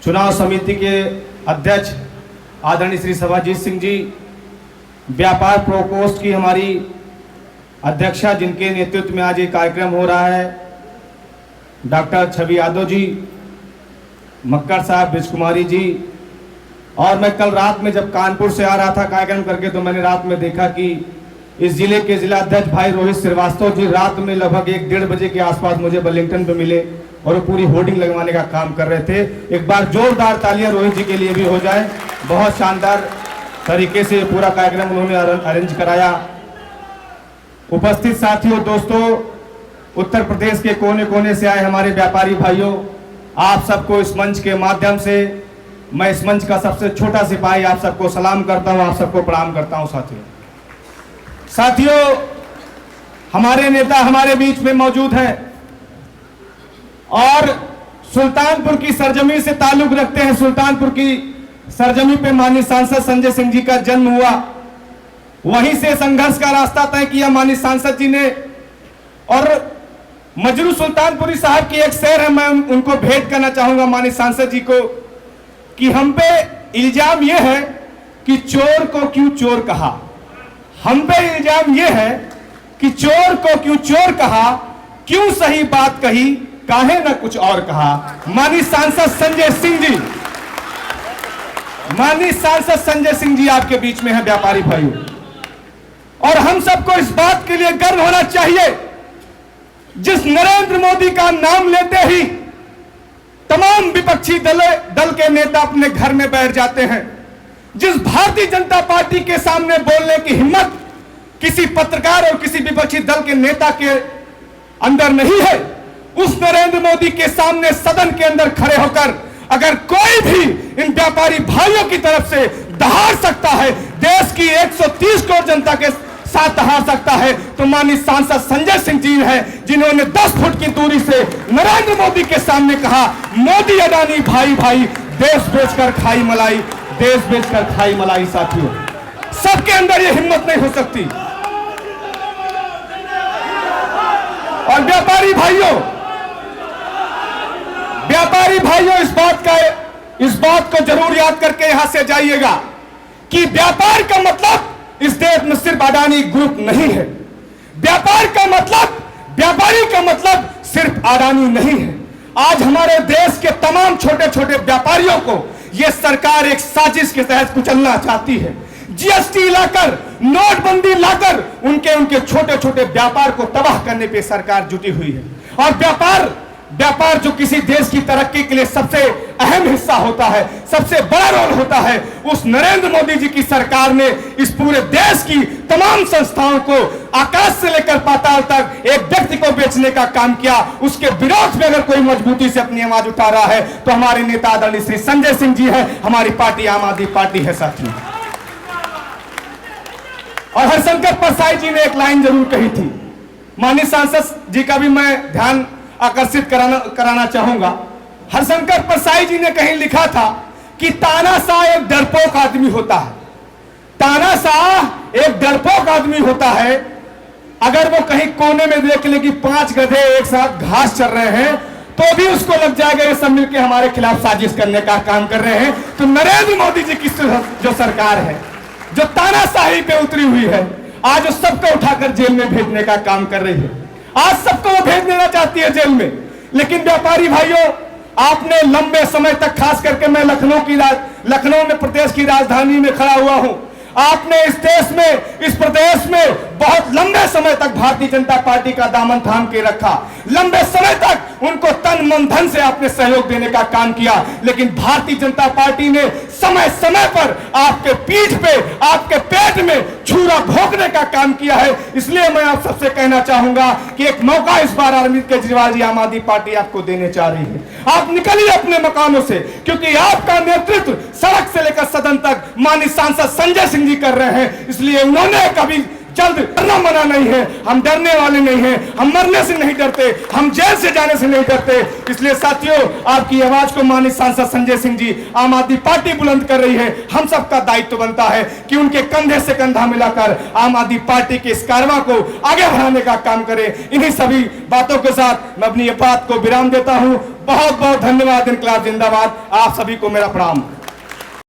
चुनाव समिति के अध्यक्ष आदरणीय श्री सभाजीत सिंह जी, व्यापार प्रकोष्ठ की हमारी अध्यक्षा जिनके नेतृत्व में आज ये कार्यक्रम हो रहा है, डॉक्टर छवि यादव जी, मक्कर साहब, ब्रिज कुमारी जी। और मैं कल रात में जब कानपुर से आ रहा था कार्यक्रम करके, तो मैंने रात में देखा कि इस जिले के जिला अध्यक्ष भाई रोहित श्रीवास्तव जी रात में लगभग 1-1:30 बजे के आसपास मुझे वेलिंगटन पे मिले और वो पूरी होर्डिंग लगवाने का काम कर रहे थे। एक बार जोरदार तालियां रोहित जी के लिए भी हो जाए। बहुत शानदार तरीके से पूरा कार्यक्रम उन्होंने अरेंज कराया। उपस्थित साथियों, दोस्तों, उत्तर प्रदेश के कोने कोने से आए हमारे व्यापारी भाइयों, आप सबको इस मंच के माध्यम से मैं इस मंच का सबसे छोटा सिपाही आप सबको सलाम करता हूं, आप सबको प्रणाम करता हूं। साथियों, हमारे नेता हमारे बीच में मौजूद हैं और सुल्तानपुर की सरजमी से ताल्लुक रखते हैं। सुल्तानपुर की सरजमी पे माननीय सांसद संजय सिंह जी का जन्म हुआ, वहीं से संघर्ष का रास्ता तय किया माननीय सांसद जी ने। और मजरू सुल्तानपुरी साहब की एक शेर है, मैं उनको भेंट करना चाहूंगा माननीय सांसद जी को, कि हम पे इल्जाम यह है कि चोर को क्यों चोर कहा। हम पे इल्जाम यह है कि चोर को क्यों चोर कहा, क्यों सही बात कही, काहे न कुछ और कहा। माननीय सांसद संजय सिंह जी, माननीय सांसद संजय सिंह जी आपके बीच में है व्यापारी भाइयों। और हम सबको इस बात के लिए गर्व होना चाहिए, जिस नरेंद्र मोदी का नाम लेते ही तमाम विपक्षी दल के नेता अपने घर में बैठ जाते हैं, जिस भारतीय जनता पार्टी के सामने बोलने की हिम्मत किसी पत्रकार और किसी विपक्षी दल के नेता के अंदर नहीं है, उस नरेंद्र मोदी के सामने सदन के अंदर खड़े होकर अगर कोई भी इन व्यापारी भाइयों की तरफ से दहाड़ सकता है, देश की 130 करोड़ जनता के साथ दहाड़ सकता है, तो माननीय सांसद संजय सिंह जी है, जिन्होंने 10 फुट की दूरी से नरेंद्र मोदी के सामने कहा, मोदी अडानी भाई भाई, देश बेचकर खाई मलाई, देश बेचकर खाई मलाई। साथियों, सबके अंदर यह हिम्मत नहीं हो सकती। और व्यापारी भाइयों, इस बात को जरूर याद करके यहां से जाइएगा कि व्यापार का मतलब इस देश में सिर्फ अडानी ग्रुप नहीं है। व्यापारी का मतलब सिर्फ अडानी नहीं है। आज हमारे देश के तमाम छोटे छोटे व्यापारियों को यह सरकार एक साजिश के तहत कुचलना चाहती है। जीएसटी लाकर, नोटबंदी लाकर उनके छोटे छोटे व्यापार को तबाह करने पे सरकार जुटी हुई है। और व्यापार जो किसी देश की तरक्की के लिए सबसे अहम हिस्सा होता है, सबसे बड़ा रोल होता है, उस नरेंद्र मोदी जी की सरकार ने इस पूरे देश की तमाम संस्थाओं को आकाश से लेकर पाताल तक एक व्यक्ति को बेचने का काम किया। उसके विरोध में अगर कोई मजबूती से अपनी आवाज उठा रहा है तो हमारे नेता आदरणीय श्री संजय सिंह जी है, हमारी पार्टी आम आदमी पार्टी है। साथियों, और हरशंकर परसाई जी ने एक लाइन जरूर कही थी, माननीय सांसद जी का भी मैं ध्यान आकर्षित कराना चाहूंगा। हरशंकर परसाई जी ने कहीं लिखा था कि तानाशाह एक डरपोक आदमी होता है। तानाशाह एक डरपोक आदमी होता है, अगर वो कहीं कोने में देख ले कि 5 गधे एक साथ घास चर रहे हैं तो भी उसको लग जाएगा ये सब मिलकर हमारे खिलाफ साजिश करने का काम कर रहे हैं। तो नरेंद्र मोदी जी की जो सरकार है, जो तानाशाही पे उतरी हुई है, आज उस सबको उठाकर जेल में भेजने का काम कर रही है। आज सबको वो भेज देना चाहती है जेल में। लेकिन व्यापारी भाइयों, आपने लंबे समय तक, खास करके मैं लखनऊ में प्रदेश की राजधानी में खड़ा हुआ हूं, आपने इस देश में, इस प्रदेश में बहुत लंबे समय तक भारतीय जनता पार्टी का दामन थाम के रखा। लंबे समय तक उनको तन मन धन से आपने सहयोग देने का काम किया। लेकिन भारतीय जनता पार्टी ने समय समय पर आपके पीठ पे, आपके पेट में छुरा भोंकने का काम किया है। इसलिए मैं आप सबसे कहना चाहूंगा कि एक मौका इस बार अरविंद केजरीवाल जी, आम आदमी पार्टी आपको देने चाह रही है। आप निकलिए अपने मकानों से, क्योंकि आपका नेतृत्व सड़क से लेकर सदन तक माननीय सांसद संजय सिंह जी कर रहे हैं। इसलिए उन्होंने कभी जल्द मरना मना नहीं है, हम डरने वाले नहीं हैं, हम मरने से नहीं डरते, हम जेल से जाने से नहीं डरते। इसलिए साथियों, आपकी आवाज को माननीय सांसद संजय सिंह जी आम आदमी पार्टी बुलंद कर रही है। हम सबका दायित्व बनता है कि उनके कंधे से कंधा मिलाकर आम आदमी पार्टी के इस कारवां को आगे बढ़ाने का काम करें। इन्हीं सभी बातों के साथ मैं अपनी बात को विराम देता हूं। बहुत बहुत धन्यवाद। इनकलाब जिंदाबाद। आप सभी को मेरा प्रणाम।